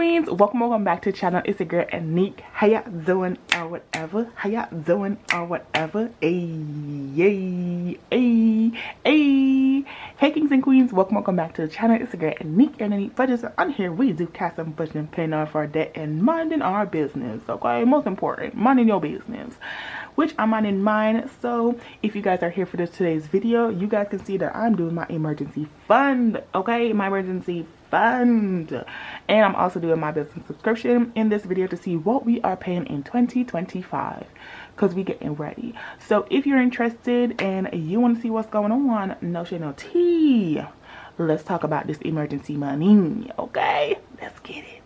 queens, welcome back to the channel. It's your girl Aneke. How y'all doing or whatever? How y'all doing or whatever? Hey, hey kings and queens, welcome back to the channel. It's your girl Aneke, and Aneke budgets. On here we do cast some budget and paying off our debt and minding our business. Okay, most important, minding your business, which I'm minding mine. So if you guys are here for today's video, you guys can see that I'm doing my emergency fund. Okay, my emergency fund, and I'm also doing my business subscription in this video to see what we are paying in 2025 because we getting ready. So if you're interested and you want to see what's going on, no shade no tea, let's talk about this emergency money. Okay, let's get it.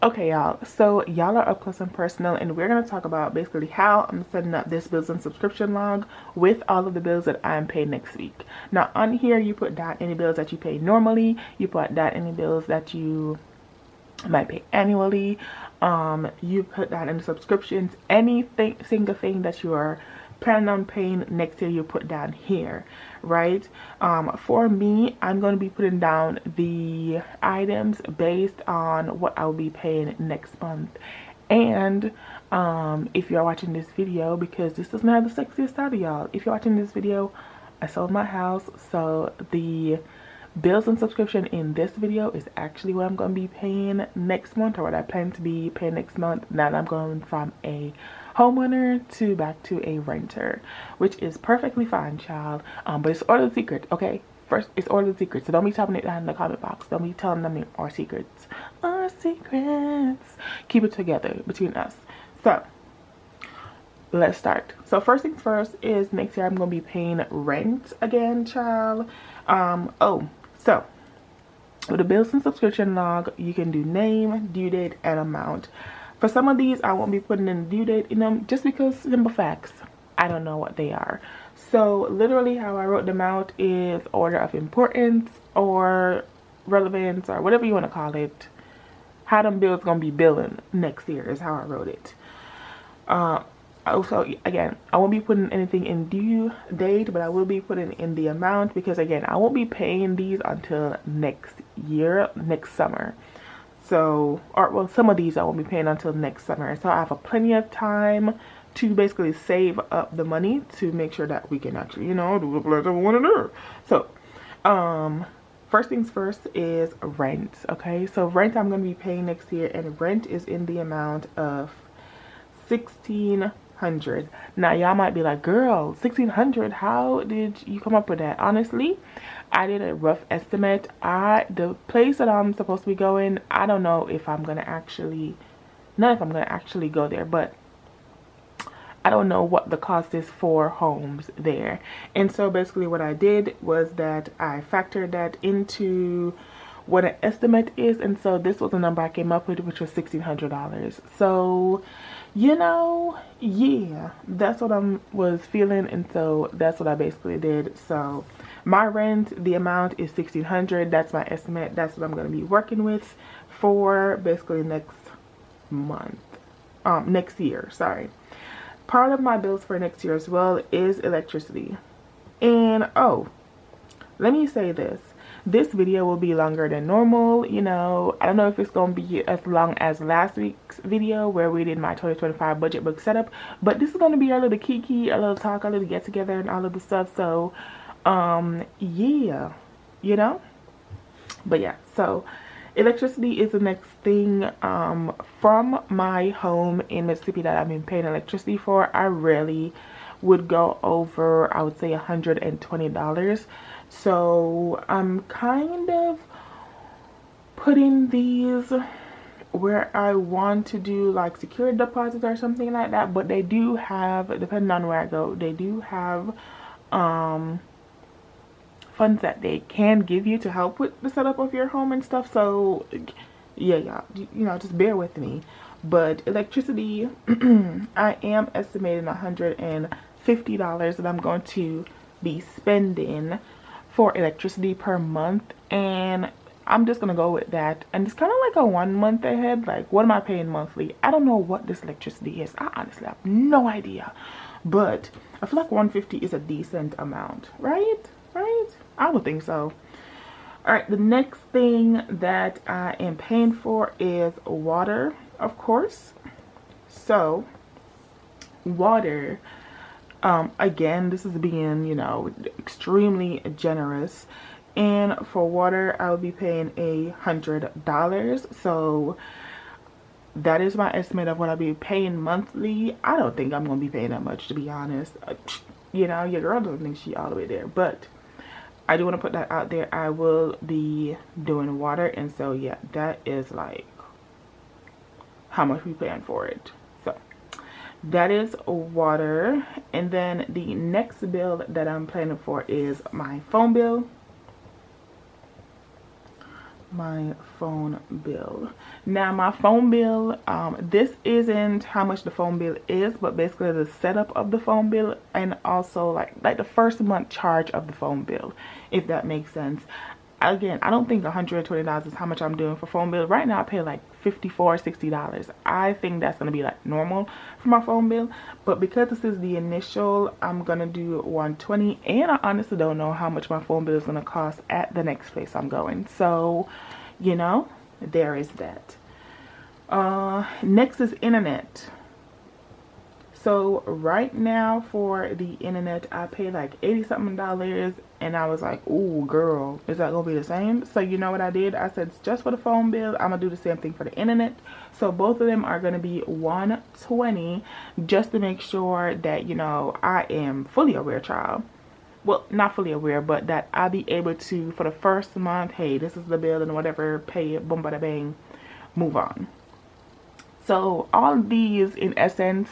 Okay, y'all, so y'all are up close and personal, and we're going to talk about basically how I'm setting up this bills and subscription log with all of the bills that I'm paying next week. Now on here you put down any bills that you pay normally, you put down any bills that you might pay annually, you put down in the subscriptions, anything, single thing that you are planning on paying next year, you put down here, right? For me, I'm going to be putting down the items based on what I'll be paying next month. And if you're watching this video, because this doesn't have the sexiest start, y'all, if you're watching this video, I sold my house, so the bills and subscription in this video is actually what I'm going to be paying next month, or what I plan to be paying next month. Now I'm going from a homeowner to back to a renter, which is perfectly fine, child. But it's all the secret, okay? First, it's all the secrets, so don't be typing it down in the comment box. Don't be telling them our secrets. Our secrets. Keep it together between us. So let's start. So first things first is next year I'm gonna be paying rent again, child. So with the bills and subscription log, you can do name, due date, and amount. For some of these, I won't be putting in due date in them just because, simple facts, I don't know what they are. So literally how I wrote them out is order of importance or relevance or whatever you want to call it. How them bills gonna be billing next year is how I wrote it. Also, again, I won't be putting anything in due date, but I will be putting in the amount because, again, I won't be paying these until next year, next summer. So, or well, some of these I won't be paying until next summer. So I have plenty of time to basically save up the money to make sure that we can actually, you know, do the pleasure we want to do. So, first things first is rent. Okay, so rent I'm going to be paying next year, and rent is in the amount of $1,600. Now y'all might be like, girl, $1,600, how did you come up with that? Honestly, I did a rough estimate. The place that I'm supposed to be going, I don't know if I'm gonna actually, not if I'm gonna actually go there, but I don't know what the cost is for homes there. And so basically what I did was that I factored that into what an estimate is, and so this was the number I came up with, which was $1,600. So, you know, yeah, that's what I was feeling, and so that's what I basically did. So my rent, the amount is $1,600. That's my estimate. That's what I'm going to be working with for basically next month, next year, sorry. Part of my bills for next year as well is electricity. And oh, let me say this. This video will be longer than normal. You know, I don't know if it's going to be as long as last week's video where we did my 2025 budget book setup, but this is going to be a little kiki, a little talk, a little get together and all of the stuff. So, yeah, you know, but yeah, so electricity is the next thing. From my home in Mississippi that I've been paying electricity for, I really would go over, I would say $120. So I'm kind of putting these where I want to do like security deposits or something like that, but they do have, depending on where I go, they do have funds that they can give you to help with the setup of your home and stuff. So yeah, y'all, you know, just bear with me. But electricity, I am estimating $150 that I'm going to be spending for electricity per month, and I'm just gonna go with that. And it's kind of like a 1 month ahead. Like, what am I paying monthly? I don't know what this electricity is. I honestly have no idea, but I feel like $150 is a decent amount, right? I would think so. All right, the next thing that I am paying for is water, of course. So water, again, this is being, you know, extremely generous. And for water, I will be paying $100. So that is my estimate of what I'll be paying monthly. I don't think I'm going to be paying that much, to be honest. You know, your girl doesn't think she all the way there. But I do want to put that out there. I will be doing water. And so, yeah, that is like how much we paying for it. So that is water. And then the next bill that I'm planning for is my phone bill. My phone bill. Now my phone bill, this isn't how much the phone bill is, but basically the setup of the phone bill, and also like the first month charge of the phone bill, if that makes sense. Again, I don't think $120 is how much I'm doing for phone bill. Right now I pay like $54, $60. I think that's gonna be like normal for my phone bill, but because this is the initial, I'm gonna do $120, and I honestly don't know how much my phone bill is gonna cost at the next place I'm going. So, you know, there is that. Next is internet. So right now for the internet, I pay like 80 something, and I was like, ooh girl, is that gonna be the same? So you know what I did? I said, just for the phone bill, I'm gonna do the same thing for the internet. So both of them are gonna be $120, just to make sure that, you know, I am fully aware, child. Well, not fully aware, but that I'll be able to, for the first month, hey, this is the bill and whatever, pay it, boom, bada bang, move on. So all of these, in essence,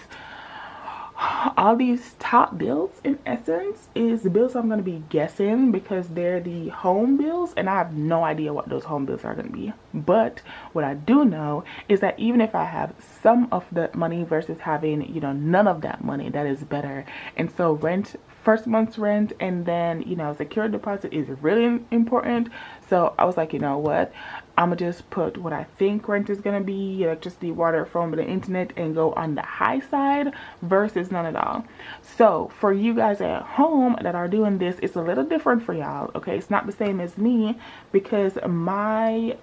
all these top bills in essence is the bills I'm going to be guessing, because they're the home bills, and I have no idea what those home bills are going to be. But what I do know is that even if I have some of the money versus having, you know, none of that money, that is better. And so rent, first month's rent, and then, you know, security deposit is really important. So I was like, you know what, I'm gonna just put what I think rent is gonna be, electricity, water, phone, the internet, and go on the high side versus none at all. So for you guys at home that are doing this, it's a little different for y'all. Okay, it's not the same as me, because my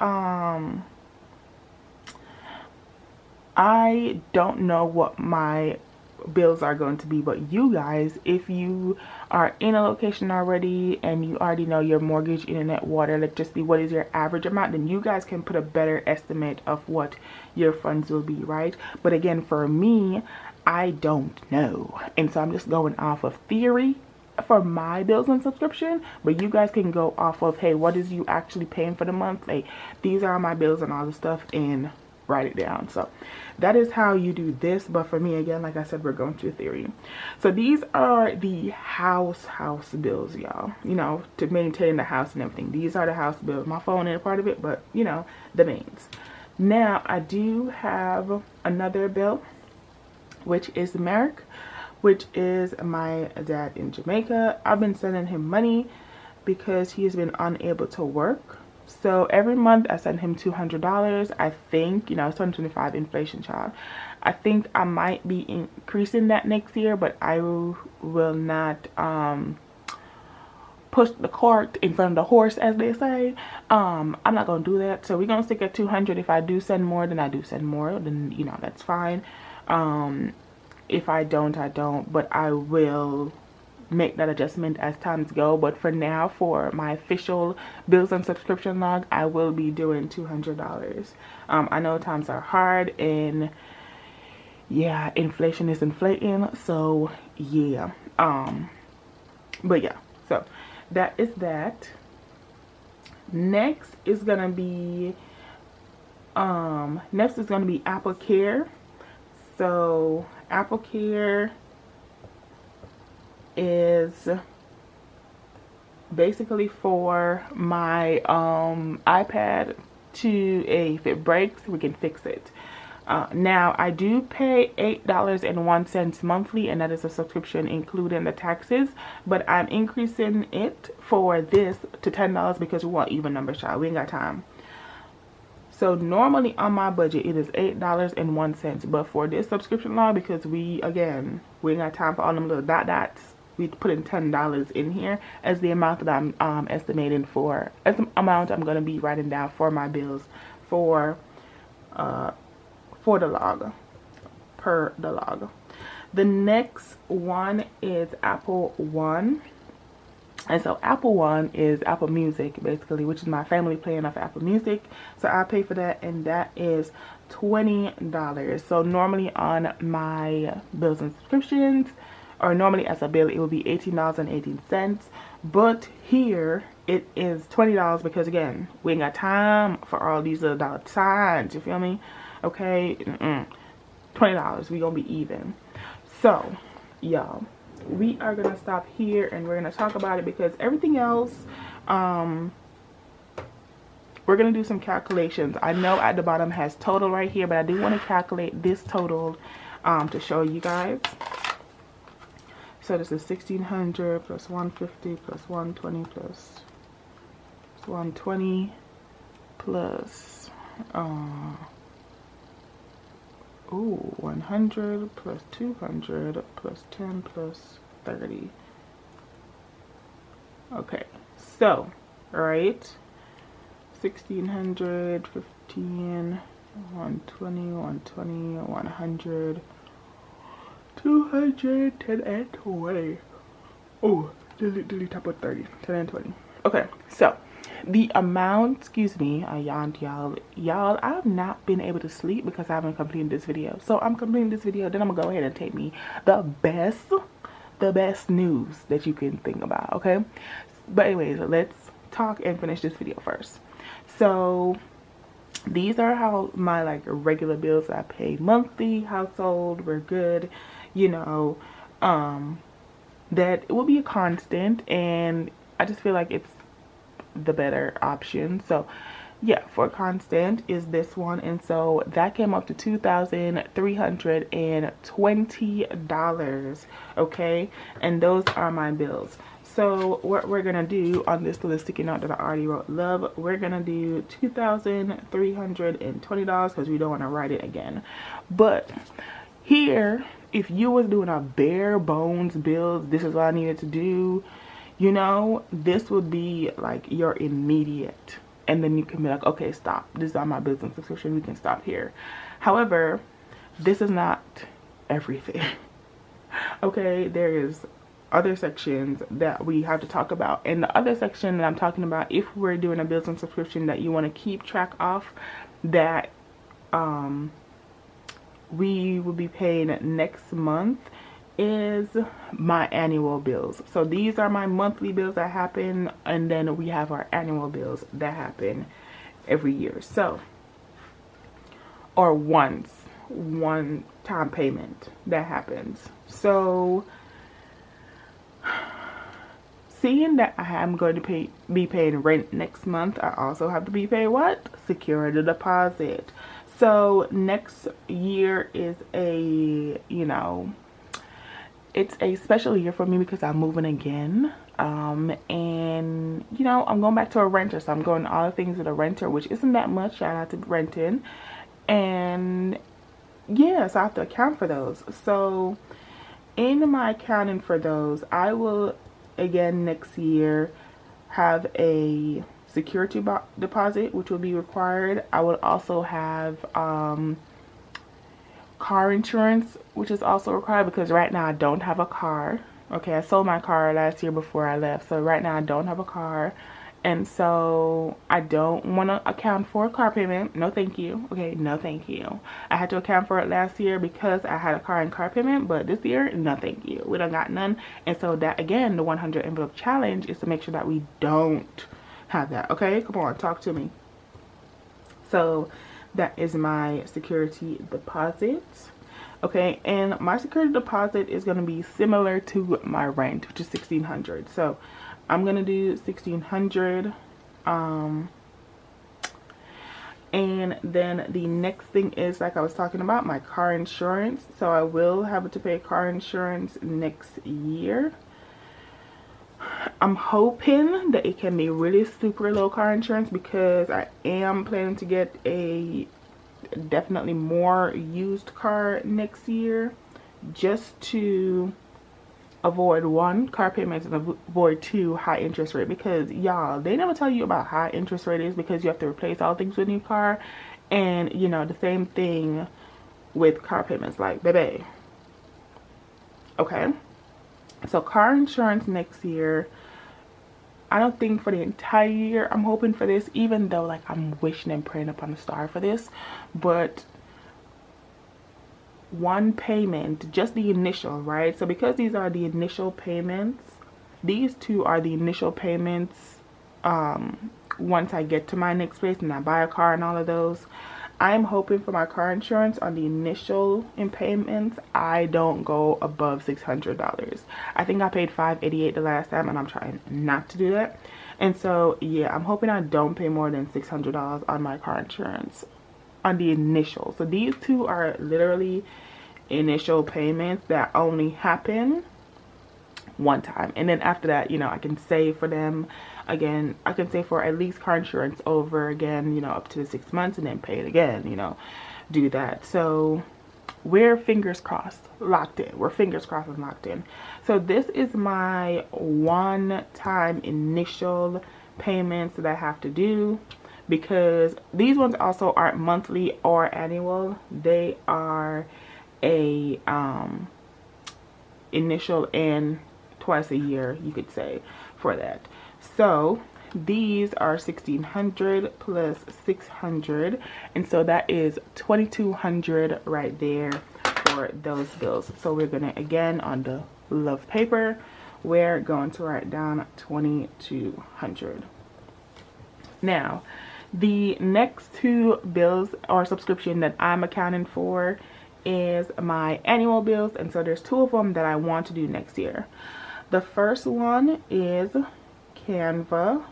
I don't know what my bills are going to be, but you guys, if you are in a location already and you already know your mortgage, internet, water, electricity, what is your average amount, then you guys can put a better estimate of what your funds will be, right? But again, for me, I don't know, and so I'm just going off of theory for my bills and subscription. But you guys can go off of, hey, what is you actually paying for the month? Like, these are my bills and all the stuff, and write it down. So that is how you do this. But for me, again, like I said, we're going to theory. So these are the house bills, y'all, you know, to maintain the house and everything. These are the house bills. My phone ain't a part of it, but you know, the mains. Now I do have another bill, which is Merrick, which is my dad in Jamaica. I've been sending him money because he has been unable to work. So every month I send him $200. I think, you know, it's 2025 inflation, child. I think I might be increasing that next year, but I will not push the cart in front of the horse, as they say. I'm not gonna do that. So we're gonna stick at 200. If I do send more, then I do send more. Then, you know, that's fine. If I don't, I don't. But I will make that adjustment as times go. But for now, for my official bills and subscription log, I will be doing $200. I know times are hard, and yeah, inflation is inflating, so yeah. But yeah, so that is that. Next is gonna be Apple Care. So Apple Care is basically for my iPad to, if it breaks, we can fix it. Now I do pay $8.01 monthly, and that is a subscription including the taxes, but I'm increasing it for this to $10 because we want even numbers, child. We ain't got time. So normally on my budget it is $8.01, but for this subscription law, because we ain't got time for all them little dots, we putting $10 in here as the amount that I'm estimating for, as the amount I'm going to be writing down for my bills for the log, per the log. The next one is Apple One. And so Apple One is Apple Music, basically, which is my family plan of Apple Music. So I pay for that, and that is $20. So normally on my bills and subscriptions, or normally as a bill, it would be $18.18. But here it is $20 because, again, we ain't got time for all these little dollar signs. You feel me? Okay, $20. We gonna be even. So, y'all, we are gonna stop here and we're gonna talk about it because everything else, we're gonna do some calculations. I know at the bottom has total right here, but I do want to calculate this total to show you guys. So this is 1,600 plus 150 plus 120 plus 120 plus 100 plus 200 plus 10 plus 30. Okay, so, right, 1,600, 15, 120, 120, 100, 200, 10 and 20. Oh, delete top of 30, 10 and 20. Okay, so the amount, excuse me, I yawned, y'all, I've not been able to sleep because I haven't completed this video. So I'm completing this video, then I'm gonna go ahead and take me the best news that you can think about, okay? But anyways, let's talk and finish this video first. So these are how my like regular bills I pay monthly, household, we're good, you know, that it will be a constant, and I just feel like it's the better option. So yeah, for constant is this one, and so that came up to $2,320. Okay, and those are my bills. So what we're gonna do on this little sticky note that I already wrote, love, we're gonna do $2,320 because we don't want to write it again. But here, if you was doing a bare bones bills, this is what I needed to do, you know, this would be like your immediate, and then you can be like, okay, stop, this is on my business subscription, we can stop here. However, this is not everything. Okay, there is other sections that we have to talk about, and the other section that I'm talking about, if we're doing a business subscription that you want to keep track of, that we will be paying next month, is my annual bills. So these are my monthly bills that happen, and then we have our annual bills that happen every year. So, or one time payment that happens. So seeing that I am going to be paying rent next month, I also have to be paying what? Security deposit. So next year is a, you know, it's a special year for me because I'm moving again. And you know, I'm going back to a renter, so I'm going all the things with a renter, which isn't that much. Shout out to renting. And yeah, so I have to account for those. So in my accounting for those, I will again next year have a security deposit, which will be required. I will also have car insurance, which is also required because right now I don't have a car. Okay, I sold my car last year before I left, so right now I don't have a car, and so I don't want to account for a car payment. No thank you. Okay, no thank you. I had to account for it last year because I had a car and car payment, but this year, no thank you. We don't got none. And so that, again, the 100 envelope challenge is to make sure that we don't have that. Okay, come on, talk to me. So that is my security deposit. Okay, and my security deposit is going to be similar to my rent, which is $1,600. So I'm going to do $1,600. And then the next thing is, like I was talking about, my car insurance. So I will have to pay car insurance next year. I'm hoping that it can be really super low car insurance because I am planning to get a definitely more used car next year, just to avoid 1, car payments, and avoid 2, high interest rate. Because y'all, they never tell you about high interest rate is because you have to replace all things with a new car. And you know, the same thing with car payments, like baby. Okay, so car insurance next year, I don't think for the entire year I'm hoping for this, even though like I'm wishing and praying upon a star for this, but 1 payment, just the initial, right? So because these are the initial payments, these 2 are the initial payments once I get to my next place and I buy a car and all of those. I'm hoping for my car insurance on the initial in payments, I don't go above $600. I think I paid $588 the last time, and I'm trying not to do that. And so yeah, I'm hoping I don't pay more than $600 on my car insurance on the initial. So these 2 are literally initial payments that only happen 1 time, and then after that, you know, I can save for them again. I can save for at least car insurance over again, you know, up to 6 months, and then pay it again, you know, do that. So we're fingers crossed, locked in. We're fingers crossed and locked in. So this is my 1-time initial payments that I have to do, because these ones also aren't monthly or annual. They are a initial and twice a year, you could say, for that. So these are $1,600 plus $600, and so that is $2,200 right there for those bills. So we're gonna, again, on the love paper, we're going to write down $2,200. Now the next 2 bills or subscription that I'm accounting for is my annual bills, and so there's 2 of them that I want to do next year. The first one is Canva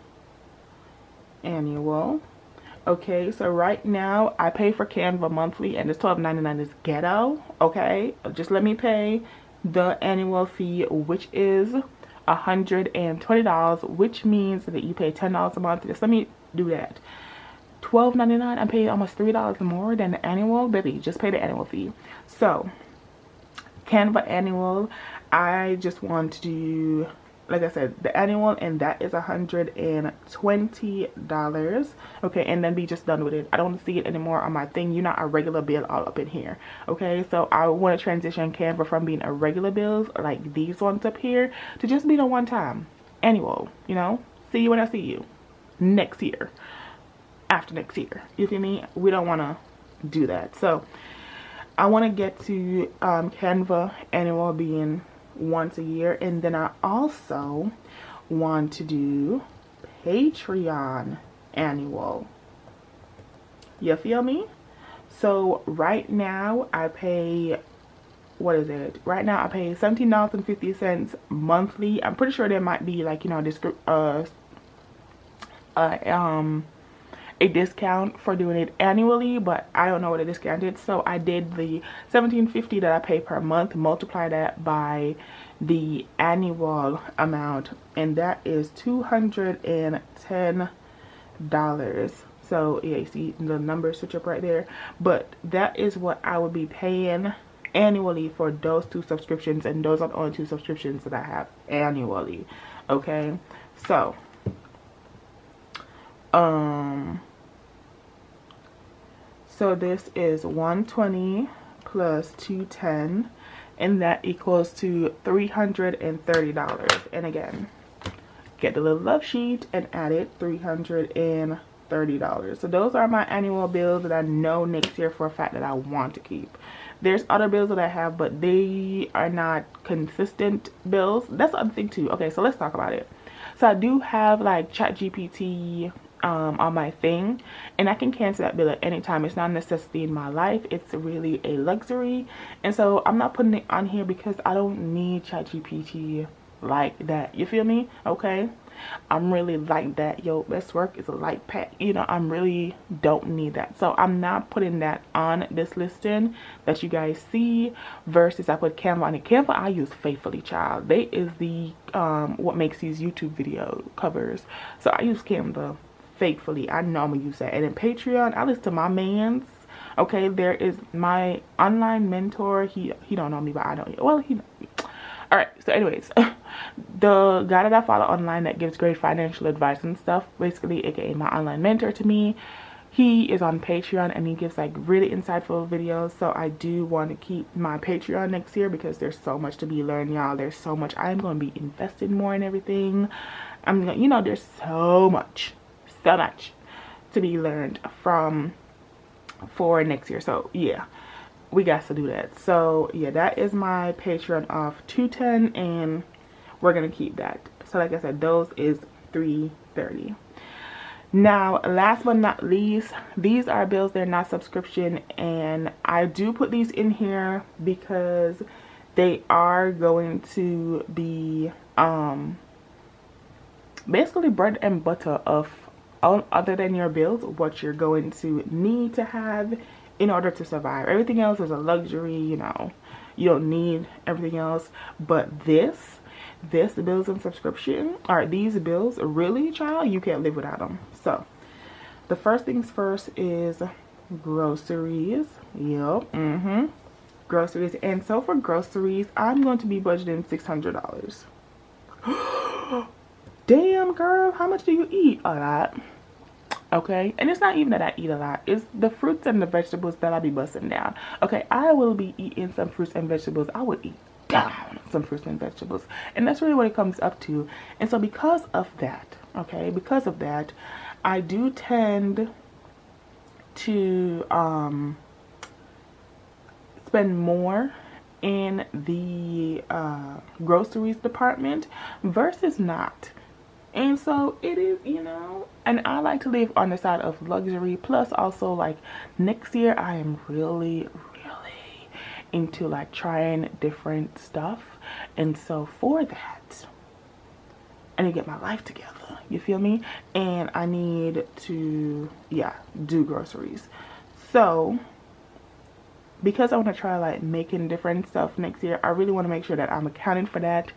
annual. Okay, so right now I pay for Canva monthly, and it's $12.99 is ghetto. Okay, just let me pay the annual fee, which is $120, which means that you pay $10 a month. Just let me do that. $12.99, I'm paying almost $3 more than the annual. Baby, just pay the annual fee. So Canva annual, I just want to do, like I said, the annual, and that is $120. Okay, and then be just done with it. I don't see it anymore on my thing. You're not a regular bill all up in here. Okay, so I want to transition Canva from being a regular bills like these ones up here to just being a 1-time annual. You know, see you when I see you next year, after next year. You feel me? We don't want to do that. So I want to get to Canva annual being once a year, and then I also want to do Patreon annual. You feel me? So right now I pay, what is it? Right now I pay $17.50 monthly. I'm pretty sure there might be, like, you know, a discount for doing it annually, but I don't know what a discount is. So I did the $17.50 that I pay per month, multiply that by the annual amount, and that is $210. So yeah, you see the numbers switch up right there, but that is what I would be paying annually for those 2 subscriptions, and those are the only 2 subscriptions that I have annually. Okay, so so this is 120 plus 210, and that equals to $330. And again, get the little love sheet and add it, $330. So those are my annual bills that I know next year for a fact that I want to keep. There's other bills that I have, but they are not consistent bills. That's the other thing too. Okay, so let's talk about it. So I do have like ChatGPT on my thing, and I can cancel that bill at any time. It's not a necessity in my life, it's really a luxury, and so I'm not putting it on here because I don't need ChatGPT like that. You feel me? Okay, I'm really like that. Yo, best work is a light pack, you know. I'm really don't need that, so I'm not putting that on this listing that you guys see. Versus I put Canva on it. Canva I use faithfully, child. They is the what makes these YouTube video covers, so I use Canva faithfully. I know I'm gonna use that. And then Patreon, I listen to my mans. Okay, there is my online mentor. He don't know me, but I know. Well, All right, so anyways, the guy that I follow online that gives great financial advice and stuff, basically aka my online mentor to me, he is on Patreon and he gives like really insightful videos. So I do want to keep my Patreon next year because there's so much to be learned, y'all. There's so much. I'm going to be invested more in everything. I'm gonna, you know, there's so much to be learned for next year. So yeah, we got to do that. So yeah, that is my Patreon of $210 and we're gonna keep that. So like I said, those is $330. Now, last but not least, these are bills. They're not subscription, and I do put these in here because they are going to be basically bread and butter of all other than your bills, what you're going to need to have in order to survive. Everything else is a luxury, you know, you don't need everything else, but this bills and subscription, or these bills, really, child, you can't live without them. So the first things first is groceries. Yep. Groceries. And so for groceries, I'm going to be budgeting $600. Damn, girl, how much do you eat? A lot. Okay, and it's not even that I eat a lot, it's the fruits and the vegetables that I be busting down. Okay, I will be eating some fruits and vegetables. I would eat down some fruits and vegetables, and that's really what it comes up to. And so because of that, okay, because of that, I do tend to spend more in the groceries department versus not. And so it is, you know, and I like to live on the side of luxury. Plus also, like, next year I am really into like trying different stuff, and so for that I need to get my life together, you feel me? And I need to, yeah, do groceries. So because I want to try like making different stuff next year, I really want to make sure that I'm accounting for that.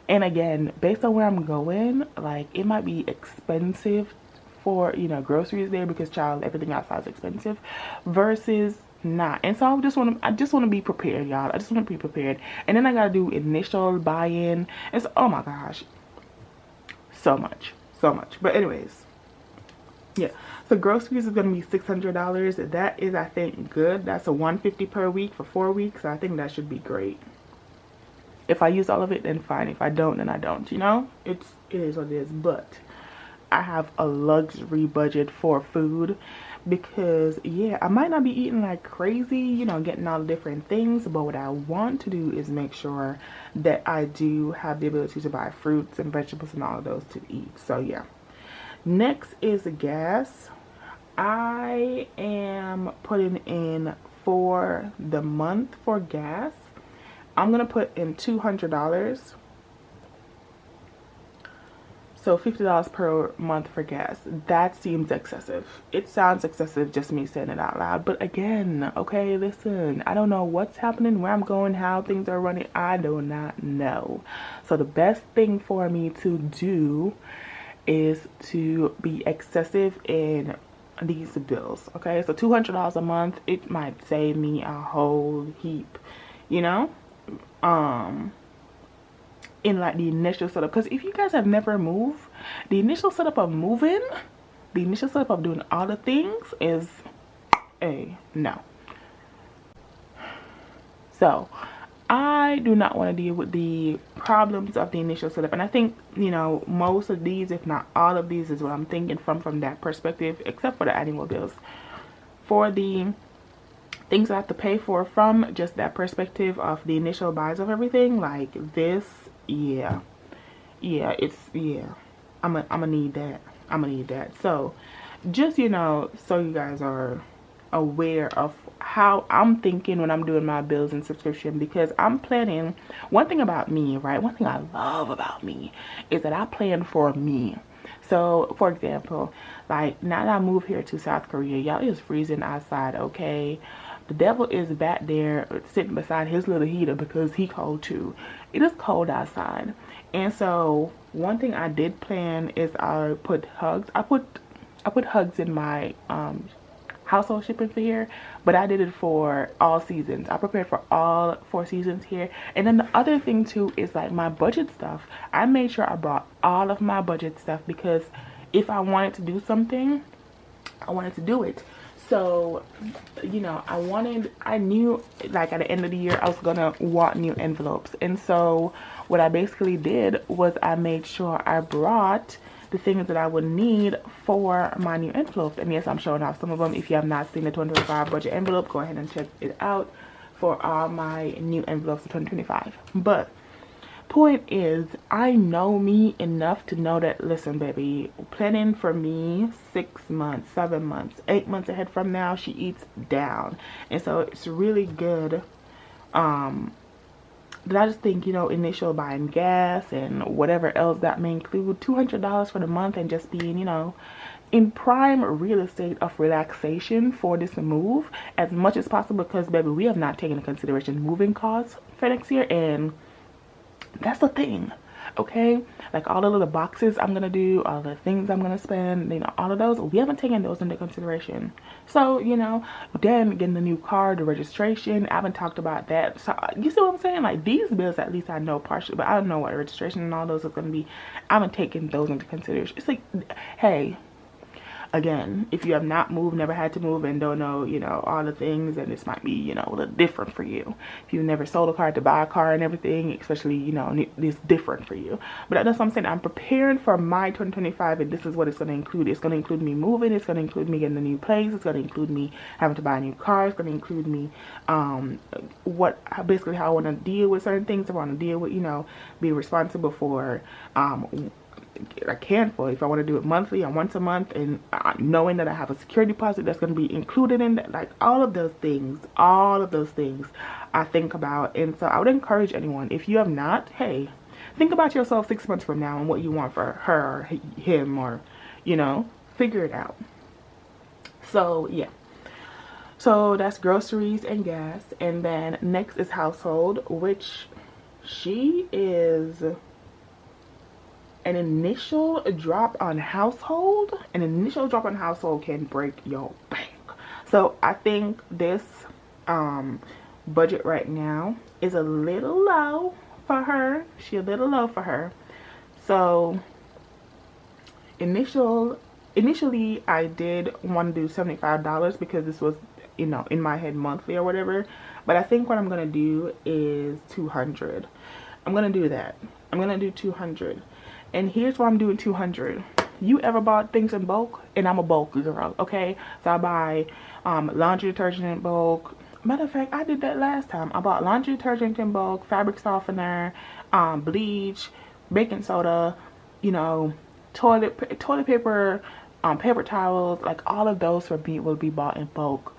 And again, based on where I'm going, like, it might be expensive for, you know, groceries there because, child, everything outside is expensive versus not. And so I just want to be prepared, y'all. I just want to be prepared. And then I got to do initial buy-in. It's, oh my gosh, so much. But anyways, yeah. So groceries is going to be $600. That is, I think, good. That's a $150 per week for 4 weeks. I think that should be great. If I use all of it, then fine. If I don't, then I don't, you know? It is what it is. But I have a luxury budget for food because, yeah, I might not be eating like crazy, you know, getting all the different things. But what I want to do is make sure that I do have the ability to buy fruits and vegetables and all of those to eat. So, yeah. Next is gas. I am putting in for the month for gas. I'm going to put in $200. So $50 per month for gas. That seems excessive. It sounds excessive just me saying it out loud. But again, okay, listen, I don't know what's happening, where I'm going, how things are running. I do not know. So the best thing for me to do is to be excessive in these bills. Okay, so $200 a month, it might save me a whole heap, you know? In like the initial setup, because if you guys have never moved, the initial setup of moving, the initial setup of doing all the things is a no. So I do not want to deal with the problems of the initial setup, and I think, you know, most of these, if not all of these, is what I'm thinking from that perspective, except for the annual bills. For the things I have to pay for from just that perspective of the initial buys of everything, like this, yeah, I'm gonna need that. So just, you know, so you guys are aware of how I'm thinking when I'm doing my bills and subscription, because I'm planning. One thing about me, right, one thing I love about me is that I plan for me. So for example, like, now that I moved here to South Korea, y'all, it's freezing outside, okay? The devil is back there sitting beside his little heater because he cold too. It is cold outside. And so one thing I did plan is I put hugs. I put hugs in my household shipping for here, but I did it for all seasons. I prepared for all 4 seasons here. And then the other thing too is like my budget stuff. I made sure I brought all of my budget stuff because if I wanted to do something, I wanted to do it. So, you know, I knew like at the end of the year I was gonna want new envelopes. And so what I basically did was I made sure I brought the things that I would need for my new envelopes. And yes, I'm showing off some of them. If you have not seen the 2025 budget envelope, go ahead and check it out for all my new envelopes for 2025. But point is, I know me enough to know that, listen baby, planning for me 6 months, 7 months, 8 months ahead from now, she eats down. And so it's really good that I just think, you know, initial buying gas and whatever else that may include, $200 for the month, and just being, you know, in prime real estate of relaxation for this move as much as possible, because baby, we have not taken into consideration moving costs for next year. And that's the thing, okay? Like all the little boxes I'm gonna do, all the things I'm gonna spend, you know, all of those, we haven't taken those into consideration. So, you know, then getting the new car, the registration, I haven't talked about that. So you see what I'm saying? Like these bills, at least I know partially, but I don't know what registration and all those are gonna be. I haven't taken those into consideration. It's like, hey, again, if you have not moved, never had to move, and don't know, you know, all the things, and this might be, you know, a little different for you. If you've never sold a car to buy a car and everything, especially, you know, it's different for you. But that's what I'm saying. I'm preparing for my 2025, and this is what it's going to include. It's going to include me moving. It's going to include me getting a new place. It's going to include me having to buy a new car. It's going to include me, basically how I want to deal with certain things. I want to deal with, you know, be responsible for, I can for if I want to do it monthly or once a month, and knowing that I have a security deposit that's going to be included in that, like all of those things I think about. And so I would encourage anyone, if you have not, hey, think about yourself 6 months from now and what you want for her or him, or, you know, figure it out. So yeah, so that's groceries and gas. And then next is household, which she is an initial drop on household. An initial drop on household can break your bank. So I think this budget right now is a little low for her. She's a little low for her. So initially I did want to do $75 because this was, you know, in my head monthly or whatever. But I think what I'm gonna do is $200. I'm gonna do that. I'm gonna do $200. And here's why I'm doing $200. You ever bought things in bulk? And I'm a bulk girl, okay? So I buy laundry detergent in bulk. Matter of fact, I did that last time. I bought laundry detergent in bulk, fabric softener, bleach, baking soda, you know, toilet paper, paper towels, like all of those for me will be bought in bulk.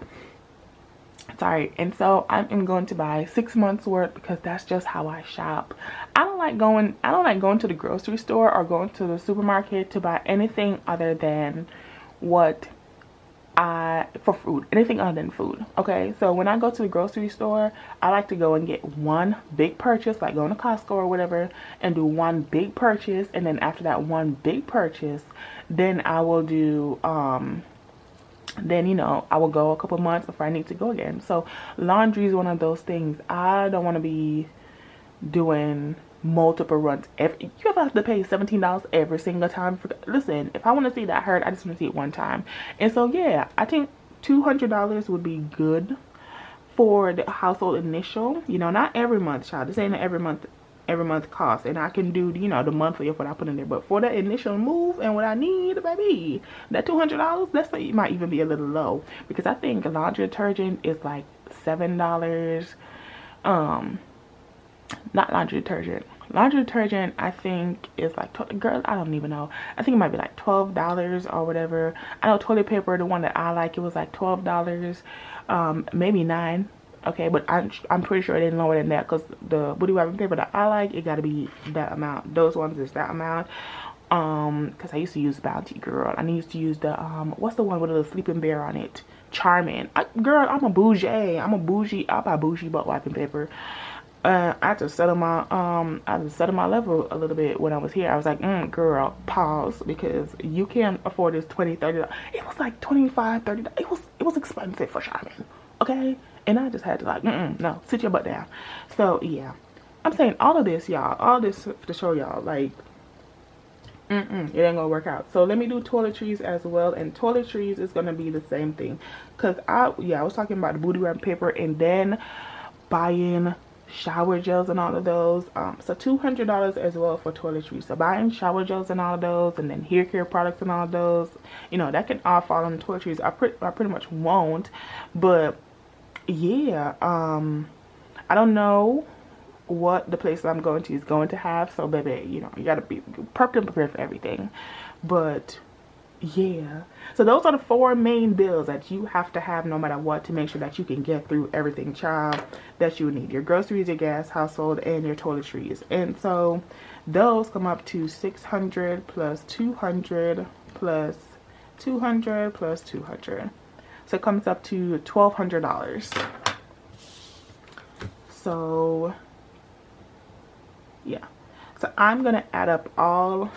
Sorry. And so I'm going to buy 6 months worth because that's just how I shop. I don't like going to the grocery store or going to the supermarket to buy anything other than for food, anything other than food. Okay, so when I go to the grocery store, I like to go and get one big purchase, like going to Costco or whatever, and do one big purchase. And then after that one big purchase, then I will do then, you know, I will go a couple months before I need to go again. So laundry is one of those things. I don't want to be doing multiple runs. You ever have to pay $17 every single time? Listen, if I want to see that hurt, I just want to see it one time. And so yeah, I think $200 would be good for the household initial. You know, not every month, child. This ain't every month cost, and I can do, you know, the monthly of what I put in there. But for the initial move and what I need, baby, that $200, that's it might even be a little low, because I think laundry detergent is like $7. Not laundry detergent. Laundry detergent, I think, is like, girl, I don't even know. I think it might be like $12 or whatever. I know toilet paper, the one that I like, it was like $12, maybe $9. Okay, but I'm pretty sure it didn't lower than that, because the booty wiping paper that I like, it gotta be that amount. Those ones is that amount. Because I used to use Bounty, girl. I used to use the what's the one with a little sleeping bear on it? Charmin. Girl, I'm a bougie. I buy bougie butt wiping paper. I had to settle my level a little bit when I was here. I was like, girl, pause, because you can't afford this $20, $30. It was like $25, $30. It was was expensive for shopping, okay? And I just had to like, no, sit your butt down. So yeah, I'm saying all of this, y'all, all this to show y'all, like, it ain't gonna work out. So let me do toiletries as well, and toiletries is gonna be the same thing, because I was talking about the booty wrap paper and then buying shower gels and all of those. So $200 as well for toiletries. So buying shower gels and all of those, and then hair care products and all of those, you know, that can all fall on the toiletries. I pretty much won't, but yeah, I don't know what the place that I'm going to is going to have, so baby, you know, you gotta be prepped and prepared for everything. But yeah, so those are the 4 main bills that you have to have no matter what to make sure that you can get through everything, child, that you need: your groceries, your gas, household, and your toiletries. And so those come up to $600 plus $200 plus $200 plus $200, so it comes up to $1,200. So yeah, so I'm gonna add up all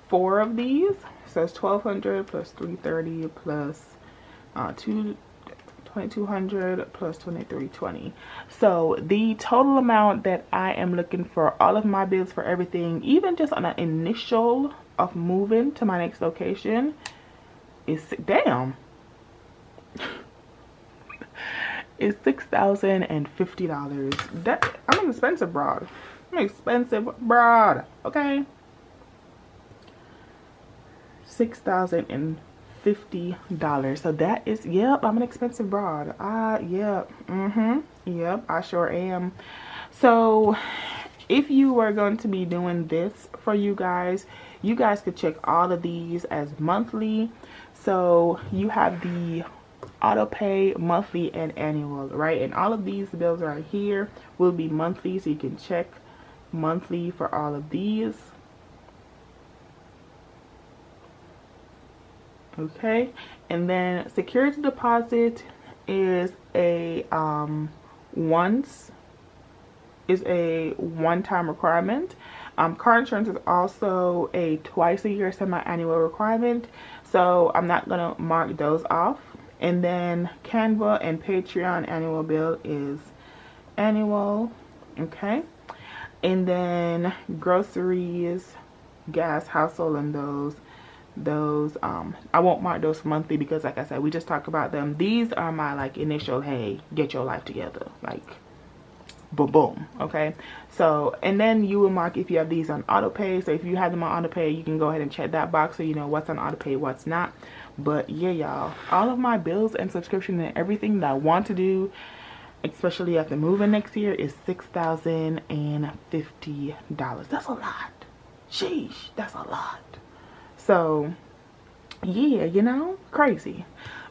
4 of these. So it's $1,200 plus $330 plus $2,200 plus $2,320. So the total amount that I am looking for all of my bills for everything, even just on an initial of moving to my next location, is is $6,050. That, I'm an expensive broad. I'm an expensive broad, okay? $6,050. So that is, yep, I'm an expensive broad. Yep, yep, I sure am. So if you were going to be doing this for you guys could check all of these as monthly. So you have the auto pay, monthly, and annual, right? And all of these bills right here will be monthly, so you can check monthly for all of these. Okay, and then security deposit is a one-time requirement. Car insurance is also a twice-a-year semi-annual requirement, so I'm not gonna mark those off. And then Canva and Patreon annual bill is annual. Okay, and then groceries, gas, household, and those I won't mark those monthly because, like I said, we just talked about them. These are my like initial, hey, get your life together, like boom boom. Okay, so and then you will mark if you have these on auto pay. So if you have them on auto pay, you can go ahead and check that box so you know what's on auto pay, what's not. But yeah, y'all, all of my bills and subscription and everything that I want to do, especially after moving next year, is $6,050. That's a lot. Sheesh, that's a lot. So yeah, you know, crazy.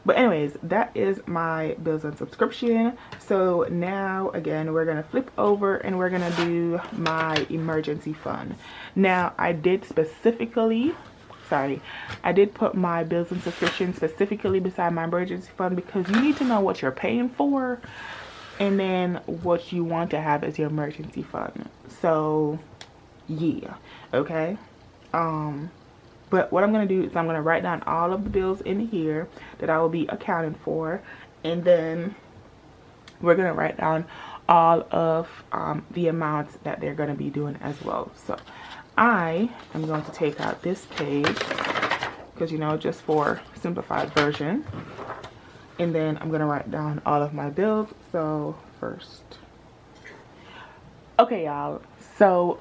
But anyways, that is my bills and subscription. So now again, we're gonna flip over and we're gonna do my emergency fund. Now I did put my bills and subscription specifically beside my emergency fund because you need to know what you're paying for and then what you want to have as your emergency fund. So yeah, okay. But what I'm going to do is I'm going to write down all of the bills in here that I will be accounting for. And then we're going to write down all of the amounts that they're going to be doing as well. So I am going to take out this page because, you know, just for simplified version. And then I'm going to write down all of my bills. So first. Okay, y'all. So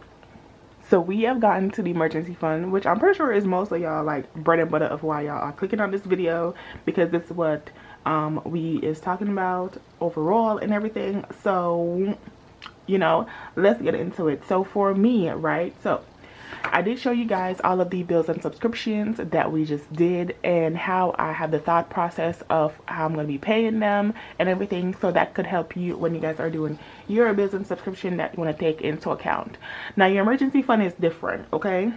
we have gotten to the emergency fund, which I'm pretty sure is most of y'all like bread and butter of why y'all are clicking on this video, because this is what we is talking about overall and everything. So, you know, let's get into it. So for me, right, so I did show you guys all of the bills and subscriptions that we just did and how I have the thought process of how I'm going to be paying them and everything. So that could help you when you guys are doing your bills and subscription that you want to take into account. Now your emergency fund is different, okay?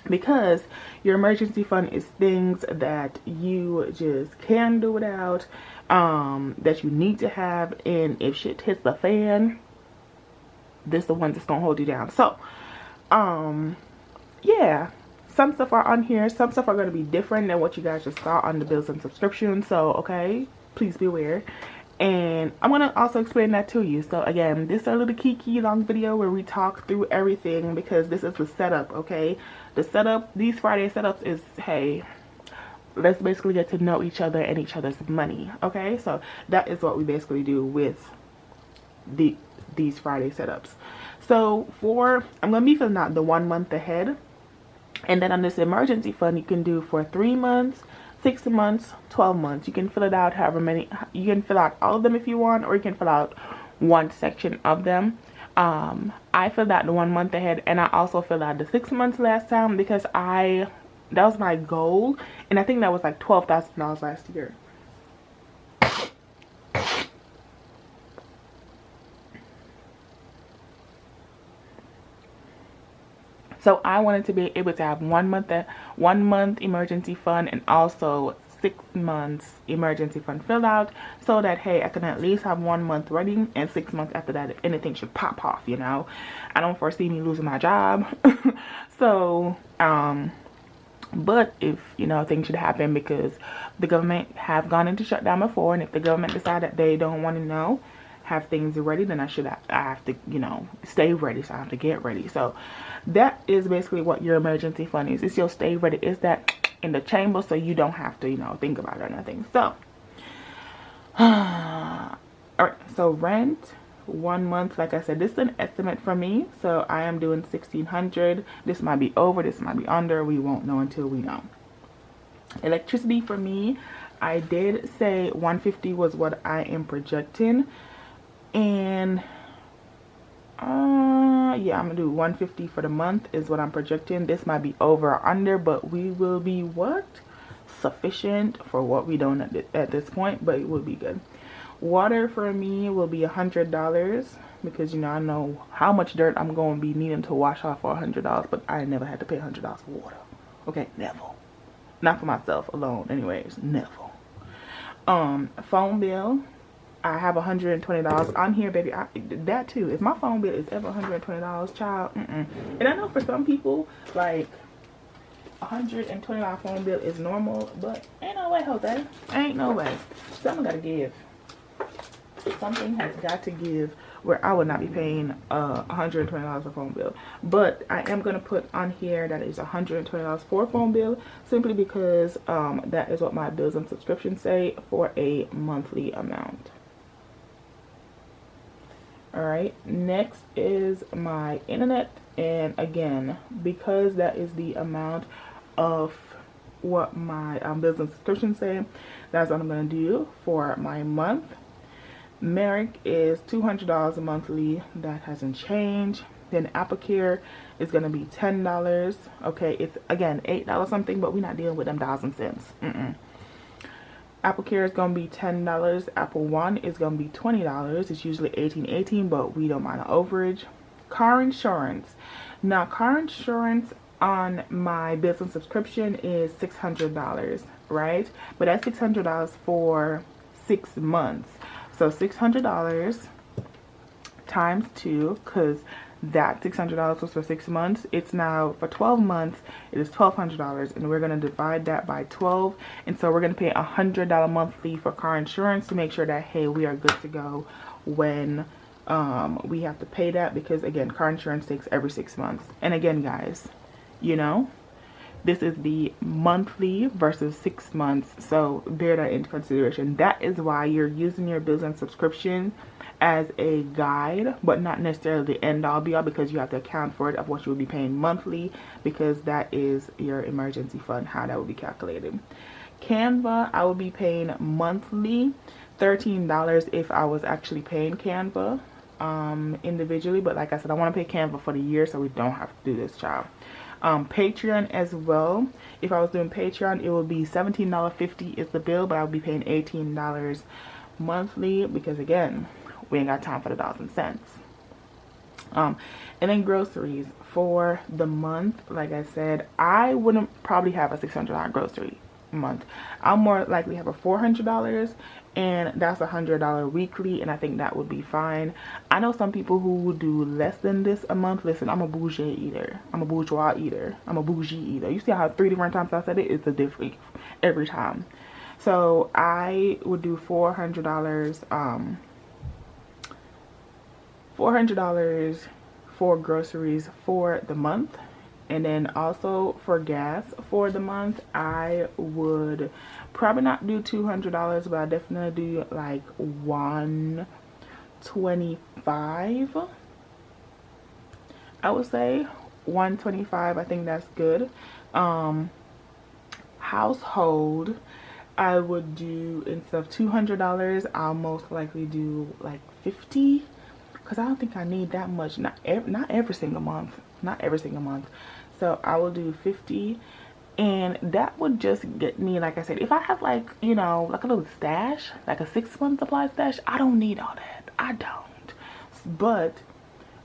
Because your emergency fund is things that you just can't do without, that you need to have, and if shit hits the fan, this is the one that's going to hold you down. So yeah, some stuff are on here, some stuff are going to be different than what you guys just saw on the bills and subscriptions. So okay, please beware. And I'm gonna also explain that to you. So again, this is a little kiki long video where we talk through everything, because this is the setup. Okay, the setup, these Friday setups is, hey, let's basically get to know each other and each other's money. Okay, so that is what we basically do with these Friday setups. So I'm gonna be filling out the 1 month ahead, and then on this emergency fund, you can do for 3 months, 6 months, 12 months. You can fill it out however many. You can fill out all of them if you want, or you can fill out one section of them. I filled out the 1 month ahead, and I also filled out the 6 months last time, because that was my goal, and I think that was like $12,000 last year. So I wanted to be able to have 1 month emergency fund, and also 6 months emergency fund filled out, so that, hey, I can at least have 1 month ready, and 6 months after that, if anything should pop off, you know. I don't foresee me losing my job. So but if, you know, things should happen, because the government have gone into shutdown before, and if the government decide that they don't want to have things ready, then I have to, you know, stay ready. So I have to get ready. So that is basically what your emergency fund is. It's your stay ready. Is that in the chamber, so you don't have to, you know, think about it or nothing. So all right, so rent 1 month, like I said, this is an estimate for me, so I am doing $1,600. This might be over, this might be under, we won't know until we know. Electricity for me, I did say $150 was what I am projecting, and yeah, I'm gonna do $150 for the month is what I'm projecting. This might be over or under, but we will be sufficient for what we don't at this point, but it will be good. Water for me will be $100, because, you know, I know how much dirt I'm going to be needing to wash off for $100, but I never had to pay $100 for water. Okay, never. Not for myself alone, anyways, never. Phone bill, I have $120 on here, baby. That too. If my phone bill is ever $120, child, And I know for some people, like, $120 phone bill is normal, but ain't no way, Jose. Ain't no way. Something gotta give. Something has got to give, where I would not be paying $120 for phone bill. But I am going to put on here that is $120 for phone bill, simply because that is what my bills and subscriptions say for a monthly amount. Alright, next is my internet, and again, because that is the amount of what my bills and subscriptions say, that's what I'm going to do for my month. Merrick is $200 monthly. That hasn't changed. Then AppleCare is going to be $10. Okay, it's again $8 something, but we're not dealing with them dollars and cents. AppleCare is going to be $10. Apple One is going to be $20. It's usually $18.18, but we don't mind an overage. Car insurance. Now, car insurance on my business subscription is $600, right? But that's $600 for 6 months. So $600 times 2, because that $600 was for 6 months. It's now for 12 months. It is $1,200, and we're going to divide that by 12. And so we're going to pay $100 monthly for car insurance to make sure that, hey, we are good to go when we have to pay that, because again, car insurance takes every 6 months. And again, guys, you know, this is the monthly versus 6 months, so bear that into consideration. That is why you're using your bills and subscription as a guide, but not necessarily the end all be all, because you have to account for it of what you will be paying monthly, because that is your emergency fund, how that will be calculated. Canva, I will be paying monthly $13 if I was actually paying Canva individually, but like I said, I want to pay Canva for the year, so we don't have to do this, child. Patreon as well. If I was doing Patreon, it would be $17.50 is the bill, but I would be paying $18 monthly, because again, we ain't got time for the dollars and cents. And then groceries for the month, like I said, I wouldn't probably have a $600 grocery month. I'll more likely have a $400, and that's $100 weekly, and I think that would be fine. I know some people who would do less than this a month. Listen, I'm a bougie eater. I'm a bourgeois eater. I'm a bougie eater. You see how 3 different times I said it? It's a different every time. So I would do $400, $400 for groceries for the month. And then also for gas for the month, I would probably not do $200, but I definitely do like $125. I would say $125. I think that's good. Household, I would do, instead of $200, I'll most likely do like 50, because I don't think I need that much. Not every single month. Not every single month. So I will do 50, and that would just get me, like I said, if I have like, you know, like a little stash, like a 6-month supply stash, I don't need all that. I don't. But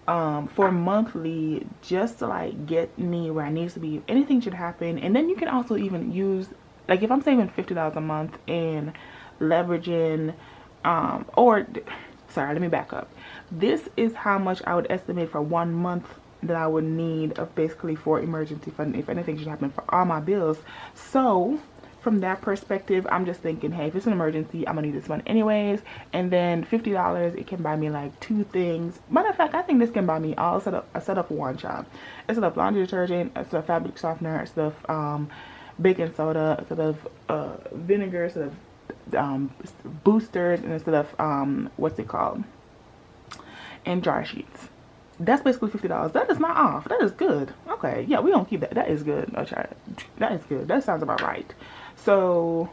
for monthly, just to like get me where I need to be, if anything should happen. And then you can also even use, like if I'm saving $50 a month and leveraging, sorry, let me back up. This is how much I would estimate for 1 month that I would need of basically for emergency fund if anything should happen for all my bills. So from that perspective, I'm just thinking, hey, if it's an emergency, I'm gonna need this money anyways. And then $50, it can buy me like 2 things. Matter of fact, I think this can buy me all a set of one job. Instead of laundry detergent, instead of fabric softener, instead of baking soda, instead of vinegar, instead of boosters, and instead of what's it called, and dry sheets. That's basically $50. That is not off. That is good. Okay, yeah, we don't keep that. That is good. Okay, that is good. That sounds about right. So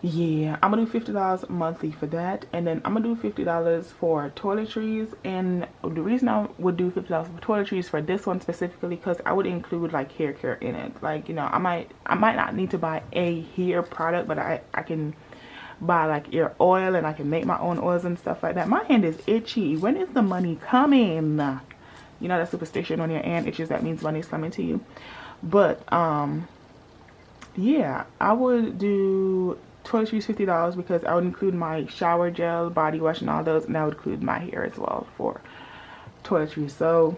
yeah, I'm gonna do $50 monthly for that, and then I'm gonna do $50 for toiletries. And the reason I would do $50 for toiletries for this one specifically, because I would include like hair care in it. Like, you know, I might not need to buy a hair product, but I can buy like ear oil, and I can make my own oils and stuff like that. My hand is itchy. When is the money coming? You know that superstition, when your hand itches, that means money is coming to you. But yeah, I would do toiletries $50 because I would include my shower gel, body wash, and all those, and I would include my hair as well for toiletries. So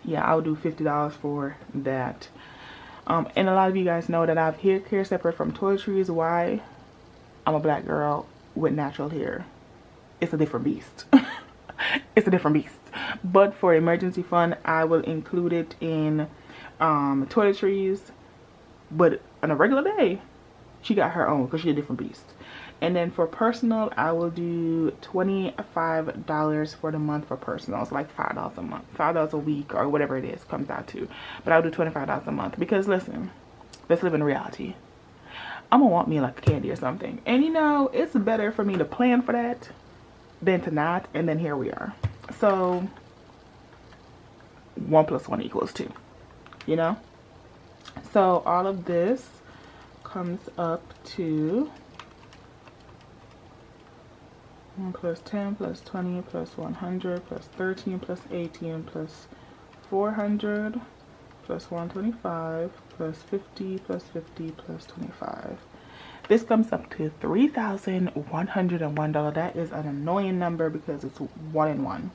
yeah, I would do $50 for that. And a lot of you guys know that I have hair care separate from toiletries. Why? I'm a black girl with natural hair. It's a different beast. It's a different beast. But for emergency fund, I will include it in toiletries. But on a regular day, she got her own because she's a different beast. And then for personal, I will do $25 for the month for personal. So like $5 a month, $5 a week, or whatever it is comes out to. But I'll do $25 a month because listen, let's live in reality. I'm gonna want me like candy or something, and you know, it's better for me to plan for that than to not. And then here we are. So 1 + 1 = 2, you know. So all of this comes up to 1 + 10 + 20 + 100 + 13 + 18 + 400 + 125 + 50 + 50 + 25. This comes up to $3,101. That is an annoying number because it's 1 and 1.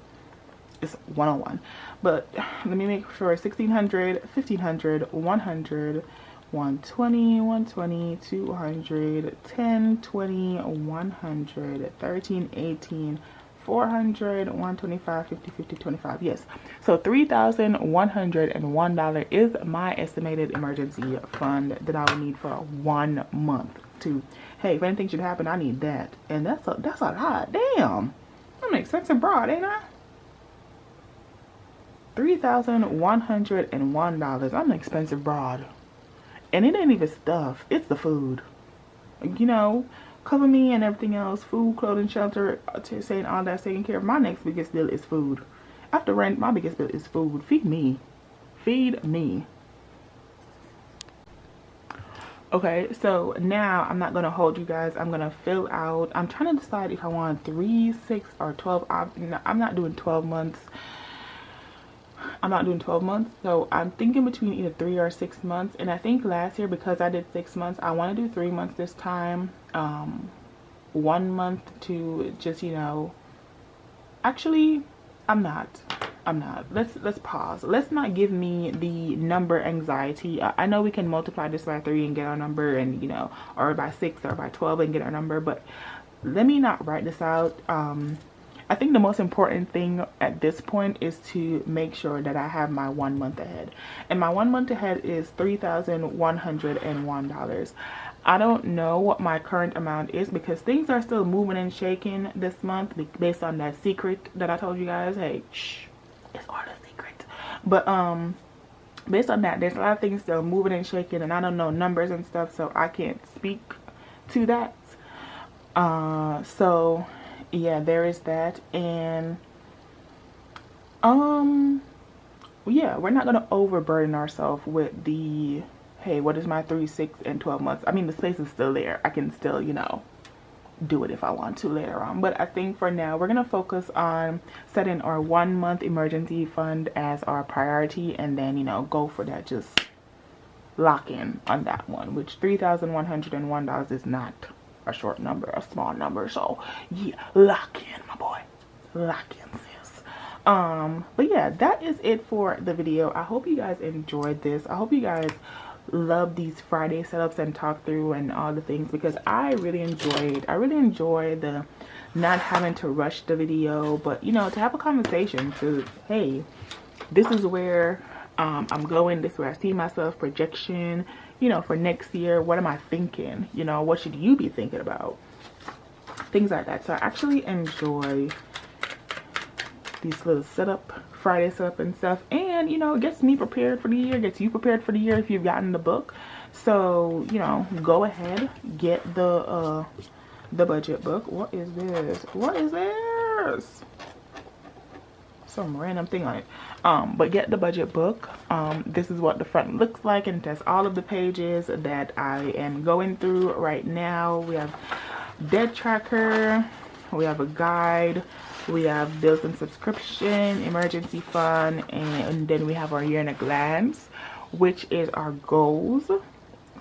It's 101. But let me make sure: 1,600, 1,500, 100, 120, 120, 200, 10, 20, 100, 13, 18, 400, 125, 50, 50, 25. Yes. So $3,101 is my estimated emergency fund that I would need for 1 month. To, hey, if anything should happen, I need that. And that's a lot. Damn. I'm an expensive broad, ain't I? $3,101. I'm an expensive broad. And it ain't even stuff. It's the food. You know, cover me and everything else. Food, clothing, shelter, saying all that's taken care of. My next biggest bill is food. After rent, my biggest bill is food. Feed me. Feed me. Okay, so now I'm not gonna hold you guys. I'm gonna fill out. I'm trying to decide if I want 3, 6, or 12. I'm not doing 12 months. I'm not doing 12 months, so I'm thinking between either 3 or 6 months. And I think last year, because I did 6 months, I want to do 3 months this time. 1 month to just, you know, actually I'm not. I'm not. Let's pause. Let's not give me the number anxiety. I know we can multiply this by 3 and get our number, and you know, or by 6 or by 12 and get our number, but let me not write this out. I think the most important thing at this point is to make sure that I have my 1 month ahead, and my 1 month ahead is $3,101. I don't know what my current amount is because things are still moving and shaking this month based on that secret that I told you guys. Hey, shh, it's all a secret. But based on that, there's a lot of things still moving and shaking, and I don't know numbers and stuff, so I can't speak to that. So yeah, there is that. And yeah, we're not gonna overburden ourselves with the, hey, what is my 3, 6, and 12 months? I mean, the space is still there. I can still, you know, do it if I want to later on. But I think for now, we're gonna focus on setting our 1 month emergency fund as our priority, and then, you know, go for that. Just lock in on that one, which $3,101 is not a short number, a small number. So yeah, lock in, my boy, lock in, sis. But yeah, that is it for the video. I hope you guys enjoyed this. I hope you guys love these Friday setups and talk through and all the things, because I really enjoy the not having to rush the video, but you know, to have a conversation, to, hey, this is where I'm going, this is where I see myself, projection, you know, for next year. What am I thinking? You know, what should you be thinking about? Things like that. So I actually enjoy these little Friday setup and stuff, and you know, it gets me prepared for the year, gets you prepared for the year if you've gotten the book. So you know, go ahead, get the budget book. What is this? What is this? Some random thing on it. But get the budget book. This is what the front looks like, and that's all of the pages that I am going through right now. We have debt tracker, we have a guide, we have bills and subscription, emergency fund, and then we have our year in a glance, which is our goals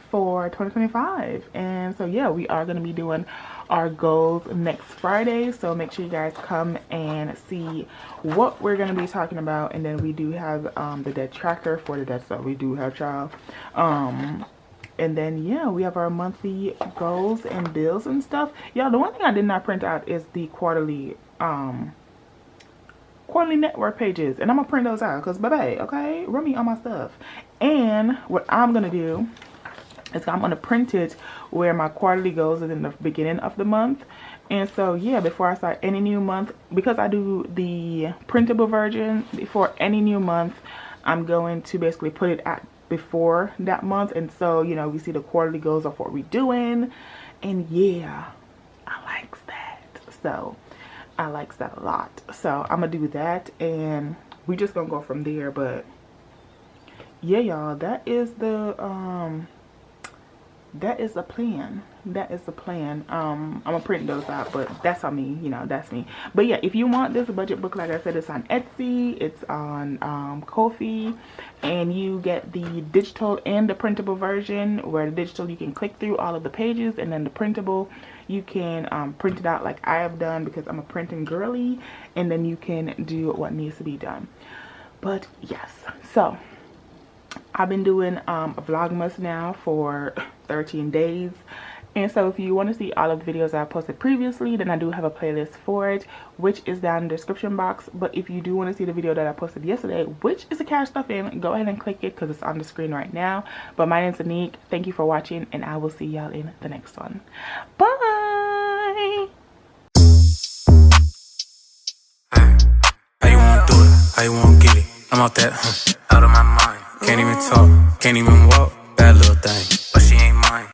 for 2025. And so yeah, we are going to be doing our goals next Friday, so make sure you guys come and see what we're going to be talking about. And then we do have the debt tracker for the debt stuff. We do have, child. And then yeah, we have our monthly goals and bills and stuff. Y'all, the one thing I did not print out is the quarterly network pages, and I'm gonna print those out because baby, okay, run me on my stuff. And what I'm gonna do is I'm gonna print it where my quarterly goals is in the beginning of the month. And so yeah, before I start any new month, because I do the printable version before any new month, I'm going to basically put it at before that month. And so, you know, we see the quarterly goals of what we're doing, and yeah, I like that. So I like that a lot. So I'm gonna do that, and we just gonna go from there. But yeah, y'all, that is the plan. That is the plan. I'm gonna print those out, but that's on me, you know, that's me. But yeah, if you want this budget book, like I said, it's on Etsy, it's on Ko-fi, and you get the digital and the printable version, where the digital you can click through all of the pages, and then the printable you can print it out like I have done, because I'm a printing girly, and then you can do what needs to be done. But yes, so I've been doing a Vlogmas now for 13 days. And so if you want to see all of the videos I posted previously, then I do have a playlist for it, which is down in the description box. But if you do want to see the video that I posted yesterday, which is a cash stuff in, go ahead and click it because it's on the screen right now. But my name's Aneke. Thank you for watching, and I will see y'all in the next one. Bye! How you wanna do it? How you wanna get it? I'm out that, out of my mind. Can't even talk, can't even walk. Bad little thing, but she ain't mine.